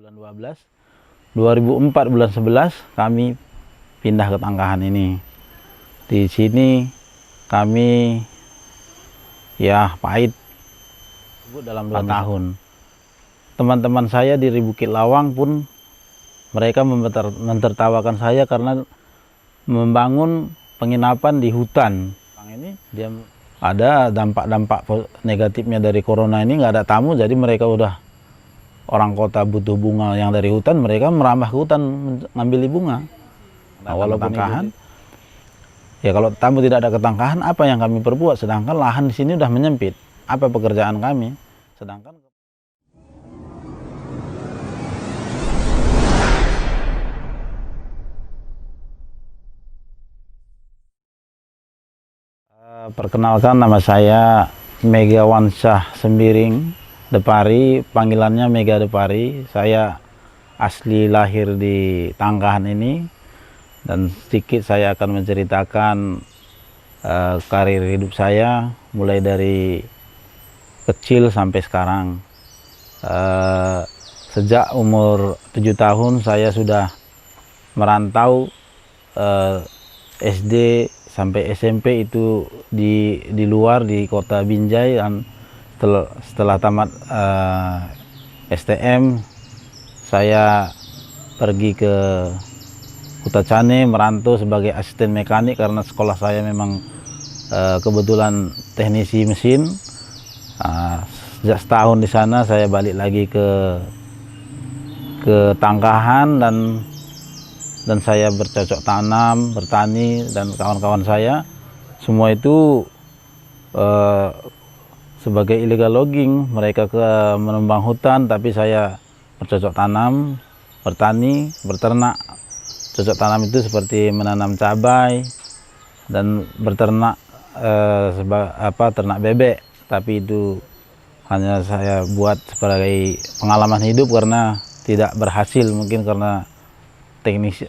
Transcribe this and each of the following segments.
bulan 12, 2004 bulan 11 kami pindah ke Tangkahan ini. Di sini kami ya pahit dalam 2 tahun. Teman-teman saya di Bukit Lawang pun mereka mentertawakan saya karena membangun penginapan di hutan. Ini dia ada dampak-dampak negatifnya dari corona ini, nggak ada tamu, jadi mereka udah orang kota butuh bunga yang dari hutan, mereka merambah ke hutan ngambil bunga. Nah, walaupun Tangkahan, ya kalau tamu tidak ada ketangkahan, apa yang kami perbuat? Sedangkan lahan di sini udah menyempit. Apa pekerjaan kami? Sedangkan perkenalkan, nama saya Megawansyah Sembiring Depari, panggilannya Mega Depari. Saya asli lahir di Tangkahan ini, dan sedikit saya akan menceritakan karir hidup saya mulai dari kecil sampai sekarang. Sejak umur 7 tahun saya sudah merantau, SD sampai SMP itu di luar di kota Binjai, dan setelah tamat STM saya pergi ke Kutacane merantau sebagai asisten mekanik karena sekolah saya memang kebetulan teknisi mesin. Sejak setahun di sana saya balik lagi ke Tangkahan, dan saya bercocok tanam, bertani, dan kawan-kawan saya semua itu sebagai illegal logging. Mereka menembang hutan, tapi saya bercocok tanam, bertani, berternak. Cocok tanam itu seperti menanam cabai dan berternak, ternak bebek, tapi itu hanya saya buat sebagai pengalaman hidup karena tidak berhasil, mungkin karena teknis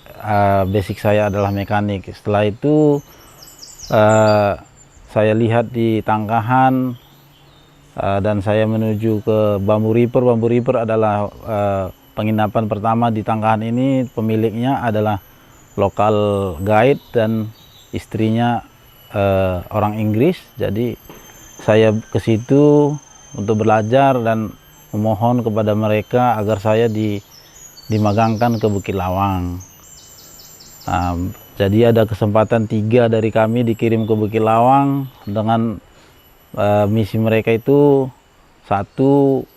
basic saya adalah mekanik. Setelah itu saya lihat di Tangkahan, dan saya menuju ke Bambu River. Bambu River adalah penginapan pertama di Tangkahan ini. Pemiliknya adalah lokal guide dan istrinya orang Inggris. Jadi saya ke situ untuk belajar dan memohon kepada mereka agar saya dimagangkan ke Bukit Lawang. Jadi ada kesempatan 3 dari kami dikirim ke Bukit Lawang dengan misi mereka itu: 1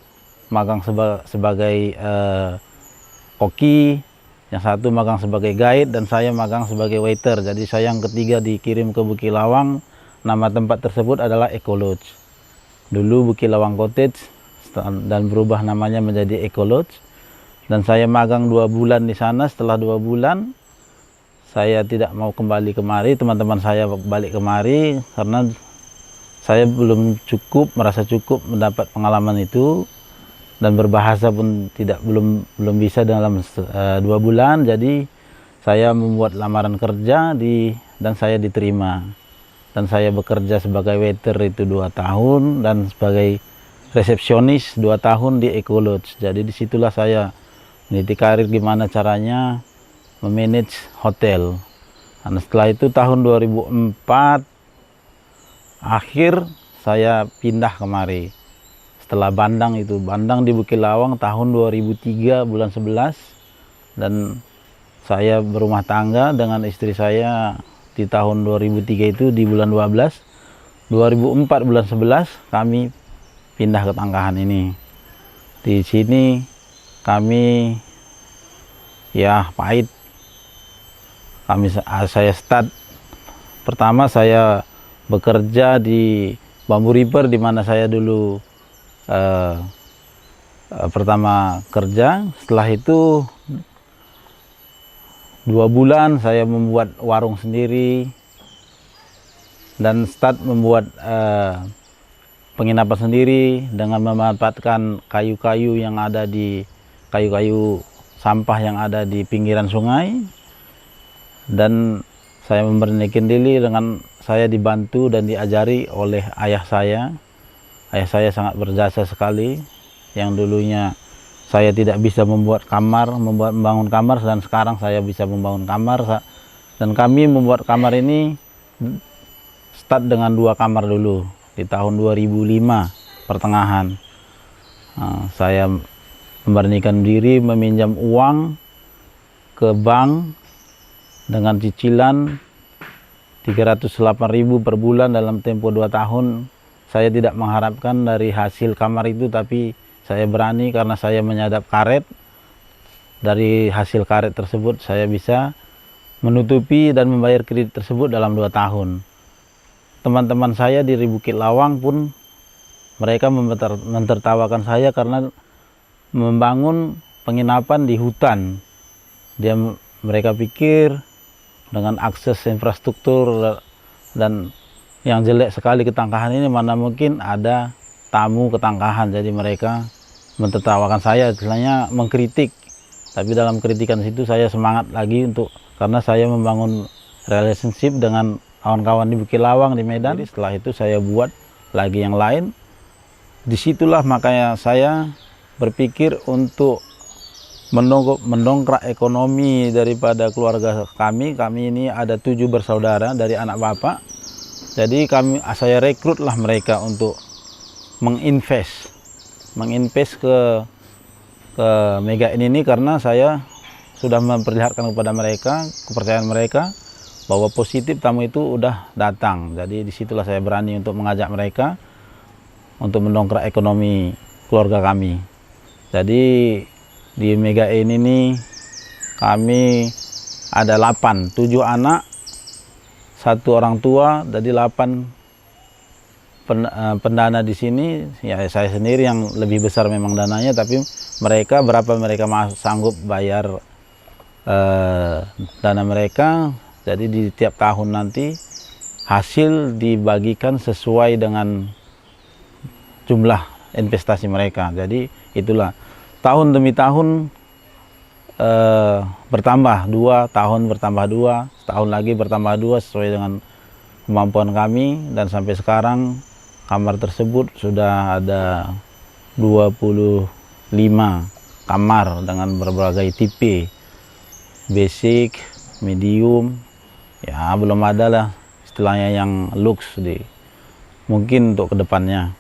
magang sebagai koki, yang 1 magang sebagai guide, dan saya magang sebagai waiter. Jadi saya yang ketiga dikirim ke Bukit Lawang. Nama tempat tersebut adalah Eco Lodge. Dulu Bukit Lawang Cottage dan berubah namanya menjadi Eco Lodge. Dan saya magang 2 bulan di sana. Setelah 2 bulan saya tidak mau kembali kemari, teman-teman saya balik kemari karena saya belum merasa cukup mendapat pengalaman itu, dan berbahasa pun belum bisa dalam 2 bulan. Jadi saya membuat lamaran kerja dan saya diterima, dan saya bekerja sebagai waiter itu 2 tahun dan sebagai resepsionis 2 tahun di Eco Lodge. Jadi disitulah saya meniti karir gimana caranya memanage hotel. Nah, setelah itu tahun 2004 akhir saya pindah kemari. Setelah Bandang di Bukit Lawang tahun 2003 bulan 11, dan saya berumah tangga dengan istri saya di tahun 2003 itu di bulan 12. 2004 bulan 11 kami pindah ke Tangkahan ini. Di sini kami ya pahit. Saya start pertama saya bekerja di Bambu River, di mana saya dulu pertama kerja. Setelah itu 2 bulan saya membuat warung sendiri dan start membuat penginapan sendiri dengan memanfaatkan kayu-kayu sampah yang ada di pinggiran sungai. Dan saya memberanikan diri dengan saya dibantu dan diajari oleh ayah saya. Ayah saya sangat berjasa sekali, yang dulunya saya tidak bisa membangun kamar, dan sekarang saya bisa membangun kamar. Dan kami membuat kamar ini start dengan 2 kamar dulu di tahun 2005 pertengahan. Saya memberanikan diri meminjam uang ke bank dengan cicilan 308.000 per bulan dalam tempo 2 tahun. Saya tidak mengharapkan dari hasil kamar itu, tapi saya berani karena saya menyadap karet. Dari hasil karet tersebut saya bisa menutupi dan membayar kredit tersebut dalam 2 tahun. Teman-teman saya di Bukit Lawang pun mereka mentertawakan saya karena membangun penginapan di hutan. Mereka pikir dengan akses infrastruktur dan yang jelek sekali Ketangkahan ini, mana mungkin ada tamu Ketangkahan. Jadi mereka mentertawakan saya, istilahnya mengkritik. Tapi dalam kritikan situ saya semangat lagi karena saya membangun relationship dengan kawan-kawan di Bukit Lawang di Medan. Jadi setelah itu saya buat lagi yang lain. Disitulah makanya saya berpikir untuk mendongkrak ekonomi daripada keluarga kami. Kami ini ada 7 bersaudara dari anak bapak. Jadi saya rekrutlah mereka untuk menginvest ke Mega ini karena saya sudah memperlihatkan kepada mereka kepercayaan mereka bahwa positif tamu itu udah datang. Jadi disitulah saya berani untuk mengajak mereka untuk mendongkrak ekonomi keluarga kami. Jadi di Mega ini kami ada 7 anak, 1 orang tua, jadi 8 pendana di sini. Ya saya sendiri yang lebih besar memang dananya, tapi berapa mereka sanggup bayar dana mereka. Jadi di tiap tahun nanti hasil dibagikan sesuai dengan jumlah investasi mereka. Jadi itulah tahun demi tahun bertambah 2, tahun bertambah 2, setahun lagi bertambah 2 sesuai dengan kemampuan kami. Dan sampai sekarang kamar tersebut sudah ada 25 kamar dengan berbagai tipe, basic, medium, ya belum ada lah istilahnya yang lux mungkin untuk kedepannya.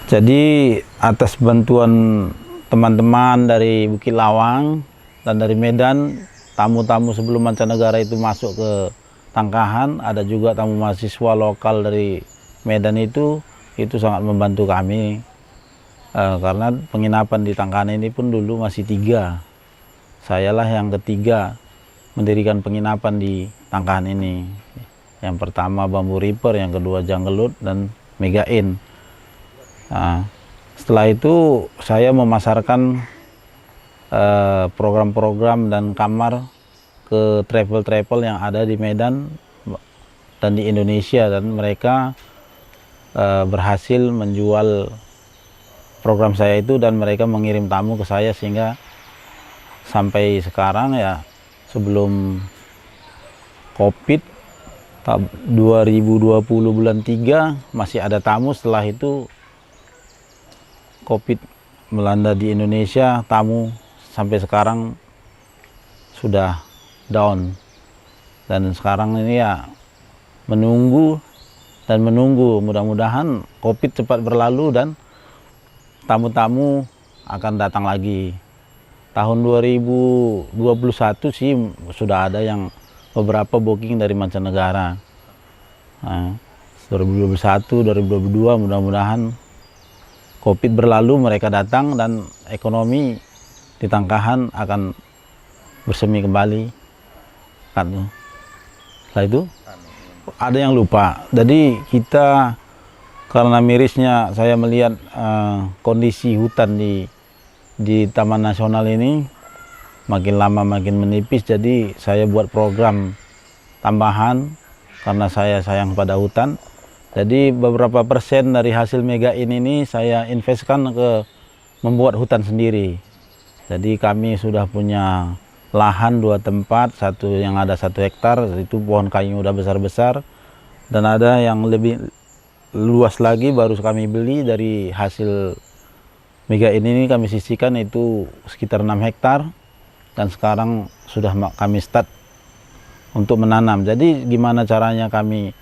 Jadi atas bantuan teman-teman dari Bukit Lawang dan dari Medan, tamu-tamu sebelum mancanegara itu masuk ke Tangkahan, ada juga tamu mahasiswa lokal dari Medan itu sangat membantu kami. Karena penginapan di Tangkahan ini pun dulu masih 3. Sayalah yang ketiga mendirikan penginapan di Tangkahan ini. Yang pertama Bambu Reaper, yang kedua Janggelut, dan Mega Inn. Setelah itu saya memasarkan program-program dan kamar ke travel-travel yang ada di Medan dan di Indonesia, dan mereka berhasil menjual program saya itu dan mereka mengirim tamu ke saya, sehingga sampai sekarang ya sebelum COVID 2020 bulan 3 masih ada tamu. Setelah itu COVID melanda di Indonesia, tamu sampai sekarang sudah down. Dan sekarang ini ya menunggu, mudah-mudahan COVID cepat berlalu dan tamu-tamu akan datang lagi. Tahun 2021 sih sudah ada yang beberapa booking dari mancanegara. 2021, 2022 mudah-mudahan COVID berlalu, mereka datang dan ekonomi di Tangkahan akan bersemi kembali. Setelah itu ada yang lupa. Jadi kita, karena mirisnya saya melihat kondisi hutan di Taman Nasional ini makin lama makin menipis, jadi saya buat program tambahan karena saya sayang pada hutan. Jadi beberapa persen dari hasil Mega Inn ini saya investkan ke membuat hutan sendiri. Jadi kami sudah punya lahan 2 tempat, satu yang ada 1 hektar, itu pohon kayu udah besar-besar, dan ada yang lebih luas lagi baru kami beli dari hasil mega ini kami sisihkan itu sekitar 6 hektar dan sekarang sudah kami start untuk menanam. Jadi gimana caranya kami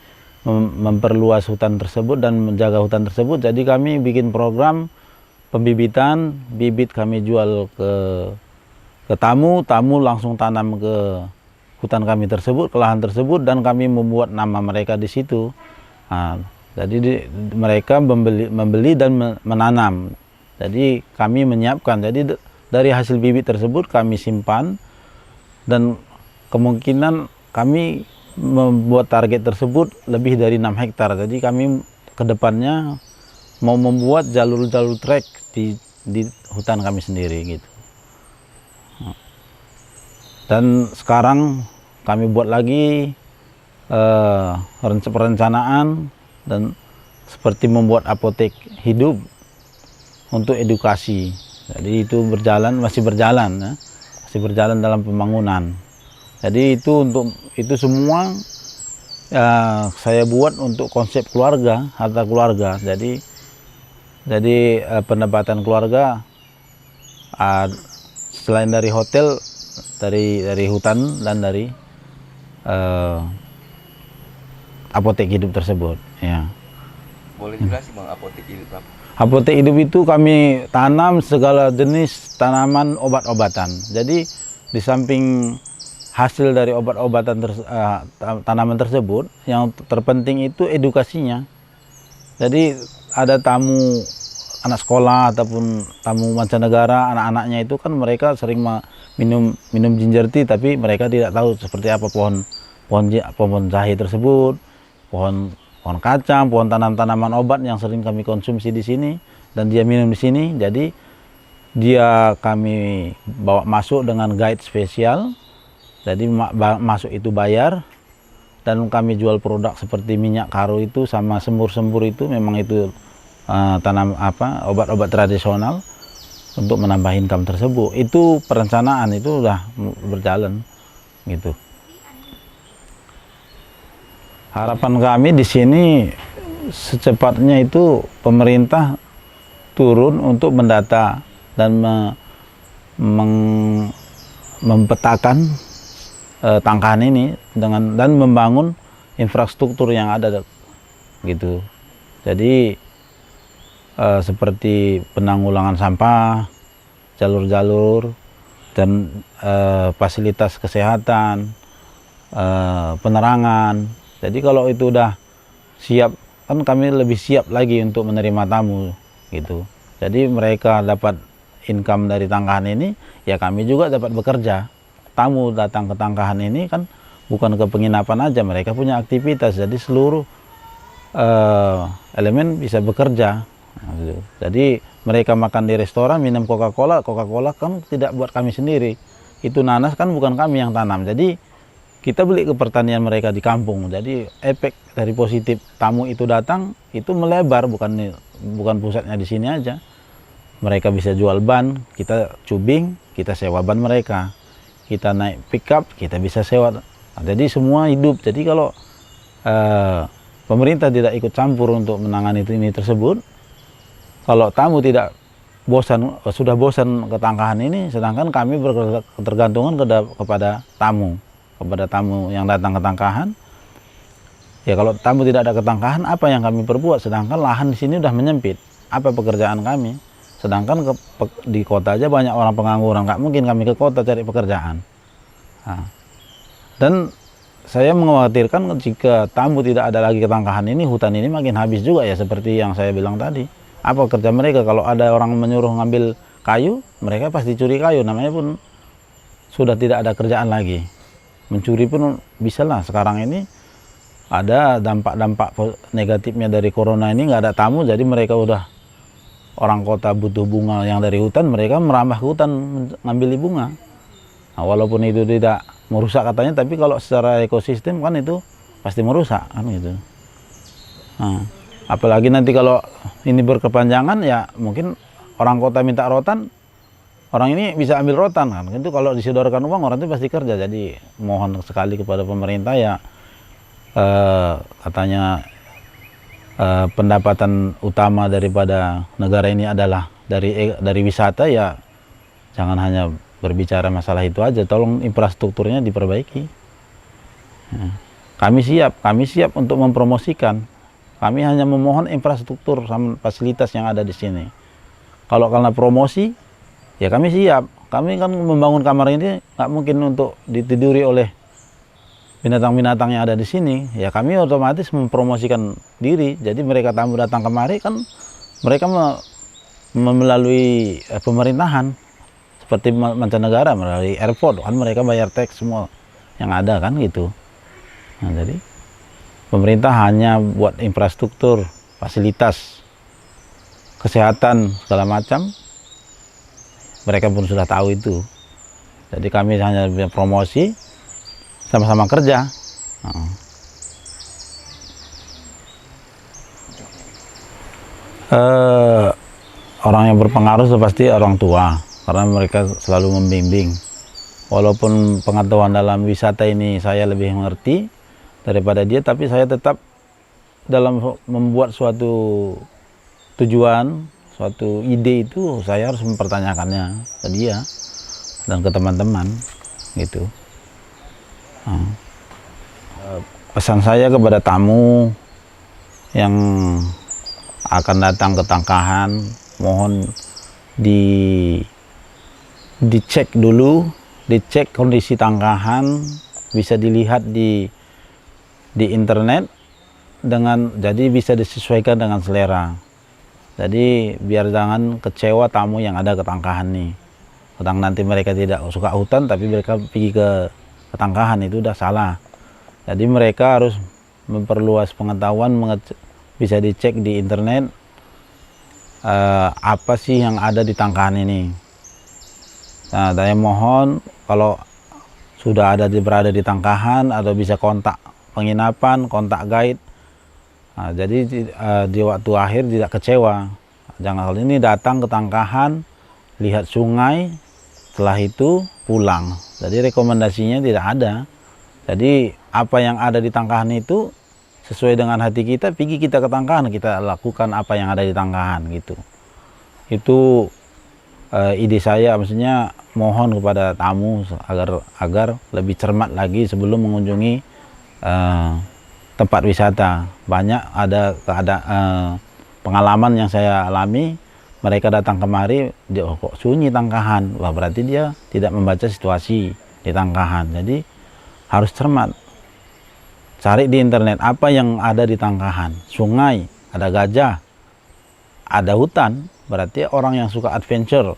memperluas hutan tersebut dan menjaga hutan tersebut? Jadi kami bikin program pembibitan, bibit kami jual ke tamu langsung tanam ke hutan kami tersebut, ke lahan tersebut, dan kami membuat nama mereka di situ. Nah, jadi mereka membeli dan menanam. Jadi kami menyiapkan. Jadi dari hasil bibit tersebut kami simpan, dan kemungkinan kami membuat target tersebut lebih dari 6 hektar. Jadi kami kedepannya mau membuat jalur-jalur trek di hutan kami sendiri gitu. Dan sekarang kami buat lagi perencanaan dan seperti membuat apotek hidup untuk edukasi. Jadi itu masih berjalan ya. Masih berjalan dalam pembangunan. Jadi itu semua saya buat untuk konsep keluarga, harta keluarga. Jadi pendapatan keluarga selain dari hotel, dari hutan dan dari apotek hidup tersebut. Ya. Boleh jelasin Bang, apotek hidup apa? Apotek hidup itu kami tanam segala jenis tanaman obat-obatan. Jadi di samping hasil dari obat-obatan tanaman tersebut, yang terpenting itu edukasinya. Jadi ada tamu anak sekolah ataupun tamu mancanegara, anak-anaknya itu kan mereka sering minum ginger tea, tapi mereka tidak tahu seperti apa pohon jahe tersebut, pohon kacang, pohon tanaman obat yang sering kami konsumsi di sini, dan dia minum di sini. Jadi kami bawa masuk dengan guide spesial. Jadi masuk itu bayar, dan kami jual produk seperti minyak karo itu sama sembur-sembur itu, memang itu obat-obat tradisional untuk menambah income tersebut. Itu perencanaan itu sudah berjalan gitu. Harapan kami di sini secepatnya itu pemerintah turun untuk mendata dan mempetakan tangkahan ini dan membangun infrastruktur yang ada gitu. Jadi seperti penanggulangan sampah, jalur-jalur, dan fasilitas kesehatan, penerangan. Jadi kalau itu udah siap, kan kami lebih siap lagi untuk menerima tamu gitu. Jadi mereka dapat income dari tangkahan ini, ya kami juga dapat bekerja. Tamu datang ke tangkahan ini kan bukan ke penginapan aja, mereka punya aktivitas. Jadi seluruh elemen bisa bekerja. Jadi mereka makan di restoran, minum Coca-Cola kan tidak buat kami sendiri. Itu nanas kan bukan kami yang tanam. Jadi kita beli ke pertanian mereka di kampung. Jadi efek dari positif tamu itu datang itu melebar, bukan pusatnya di sini aja. Mereka bisa jual ban, kita cubing, kita sewa ban mereka. Kita naik pickup, kita bisa sewa. Nah, jadi semua hidup. Jadi kalau pemerintah tidak ikut campur untuk menangani ini tersebut, kalau tamu tidak sudah bosan ke tangkahan ini, sedangkan kami berketergantungan kepada tamu yang datang ke tangkahan. Ya kalau tamu tidak ada ketangkahan, apa yang kami perbuat? Sedangkan lahan di sini udah menyempit. Apa pekerjaan kami? Sedangkan di kota aja banyak orang pengangguran, nggak mungkin kami ke kota cari pekerjaan. Nah, dan saya mengkhawatirkan jika tamu tidak ada lagi ketangkahan ini, hutan ini makin habis juga ya, seperti yang saya bilang tadi. Apa kerja mereka? Kalau ada orang menyuruh ngambil kayu, mereka pasti curi kayu, namanya pun sudah tidak ada kerjaan lagi. Mencuri pun bisa lah. Sekarang ini ada dampak-dampak negatifnya dari corona ini, nggak ada tamu, jadi mereka udah, orang kota butuh bunga yang dari hutan, mereka merambah ke hutan ngambil bunga. Nah, walaupun itu tidak merusak katanya, tapi kalau secara ekosistem kan itu pasti merusak kan gitu. Nah, apalagi nanti kalau ini berkepanjangan, ya mungkin orang kota minta rotan, orang ini bisa ambil rotan kan. Itu kalau disodorkan uang, orang itu pasti kerja. Jadi mohon sekali kepada pemerintah ya, katanya pendapatan utama daripada negara ini adalah dari wisata ya jangan hanya berbicara masalah itu aja, tolong infrastrukturnya diperbaiki. Ya. Kami siap untuk mempromosikan. Kami hanya memohon infrastruktur sama fasilitas yang ada di sini. Kalau karena promosi, ya kami siap. Kami kan membangun kamar ini nggak mungkin untuk ditiduri oleh binatang-binatang yang ada di sini. Ya kami otomatis mempromosikan diri. Jadi mereka tamu datang kemari kan mereka melalui pemerintahan seperti mancanegara melalui airport kan mereka bayar tax semua yang ada kan gitu. Nah, jadi pemerintah hanya buat infrastruktur, fasilitas, kesehatan segala macam. Mereka pun sudah tahu itu. Jadi kami hanya promosi, sama-sama kerja. Orang yang berpengaruh pasti orang tua, karena mereka selalu membimbing. Walaupun pengetahuan dalam wisata ini saya lebih mengerti daripada dia, tapi saya tetap dalam membuat suatu tujuan, suatu ide itu saya harus mempertanyakannya ke dia dan ke teman-teman gitu. Pesan saya kepada tamu yang akan datang ke Tangkahan, mohon dicek dulu, dicek kondisi Tangkahan, bisa dilihat di internet jadi bisa disesuaikan dengan selera. Jadi biar jangan kecewa tamu yang ada ke Tangkahan nih. Kadang nanti mereka tidak suka hutan tapi mereka pergi ke Tangkahan, itu udah salah. Jadi mereka harus memperluas pengetahuan, bisa dicek di internet apa sih yang ada di Tangkahan ini. Nah, saya mohon kalau sudah berada di Tangkahan atau bisa kontak penginapan, kontak guide. Nah, jadi di waktu akhir tidak kecewa. Jangan kali ini datang ke Tangkahan, lihat sungai, setelah itu pulang. Jadi rekomendasinya tidak ada. Jadi apa yang ada di Tangkahan itu sesuai dengan hati kita, pergi kita ke Tangkahan, kita lakukan apa yang ada di Tangkahan gitu. Itu ide saya, maksudnya mohon kepada tamu agar lebih cermat lagi sebelum mengunjungi tempat wisata. Banyak ada pengalaman yang saya alami, mereka datang kemari, kok sunyi Tangkahan, wah berarti dia tidak membaca situasi di Tangkahan. Jadi harus cermat, cari di internet apa yang ada di Tangkahan. Sungai, ada gajah, ada hutan, berarti orang yang suka adventure.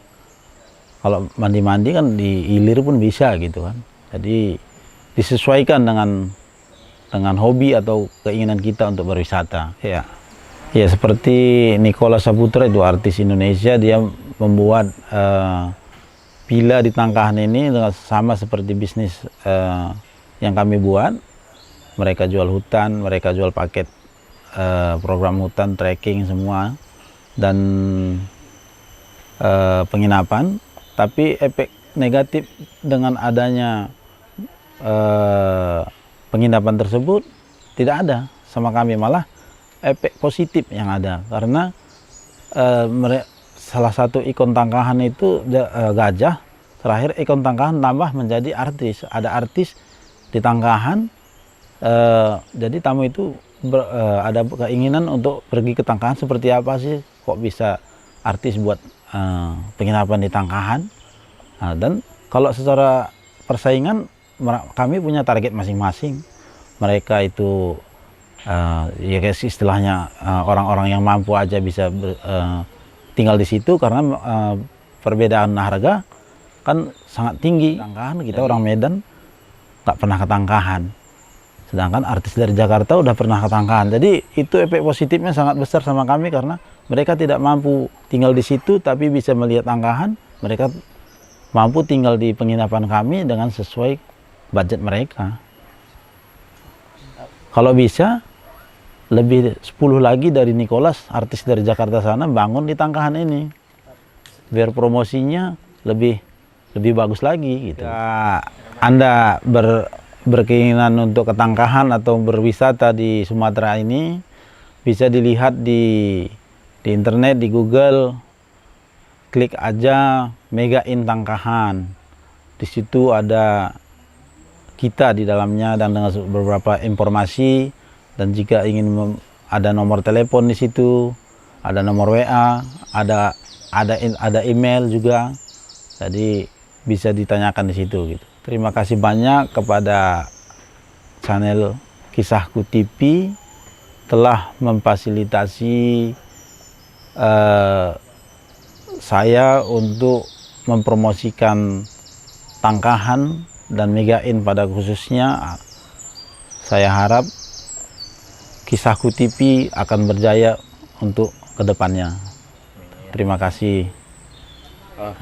Kalau mandi-mandi kan di Ilir pun bisa gitu kan. Jadi disesuaikan dengan hobi atau keinginan kita untuk berwisata. Ya, seperti Nicholas Saputra, itu artis Indonesia, dia membuat villa di Tangkahan ini sama seperti bisnis yang kami buat. Mereka jual hutan, mereka jual paket program hutan, trekking semua, dan penginapan. Tapi efek negatif dengan adanya penginapan tersebut tidak ada sama kami, malah efek positif yang ada, karena salah satu ikon Tangkahan itu gajah. Terakhir ikon Tangkahan tambah menjadi artis, ada artis di Tangkahan. Jadi tamu itu ada keinginan untuk pergi ke Tangkahan, seperti apa sih kok bisa artis buat penginapan di Tangkahan. Dan kalau secara persaingan kami punya target masing-masing. Mereka itu ya guys, istilahnya orang-orang yang mampu aja bisa tinggal di situ, karena perbedaan harga kan sangat tinggi. Tangkahan, kita orang Medan nggak pernah ke Tangkahan, sedangkan artis dari Jakarta udah pernah ke Tangkahan. Jadi itu efek positifnya sangat besar sama kami, karena mereka tidak mampu tinggal di situ tapi bisa melihat Tangkahan. Mereka mampu tinggal di penginapan kami dengan sesuai budget mereka. Kalau bisa lebih 10 lagi dari Nicholas, artis dari Jakarta sana, bangun di Tangkahan ini biar promosinya lebih bagus lagi gitu. Ya, Anda berkeinginan untuk ke Tangkahan atau berwisata di Sumatera ini, bisa dilihat di internet, di Google, klik aja Megain Tangkahan. Di situ ada kita di dalamnya dan dengan beberapa informasi, dan jika ingin ada nomor telepon di situ, ada nomor WA, ada email juga. Jadi bisa ditanyakan di situ gitu. Terima kasih banyak kepada channel Kisahku TV telah memfasilitasi saya untuk mempromosikan Tangkahan dan Megain pada khususnya. Saya harap Kisahku TV akan berjaya untuk kedepannya. Terima kasih. Oh.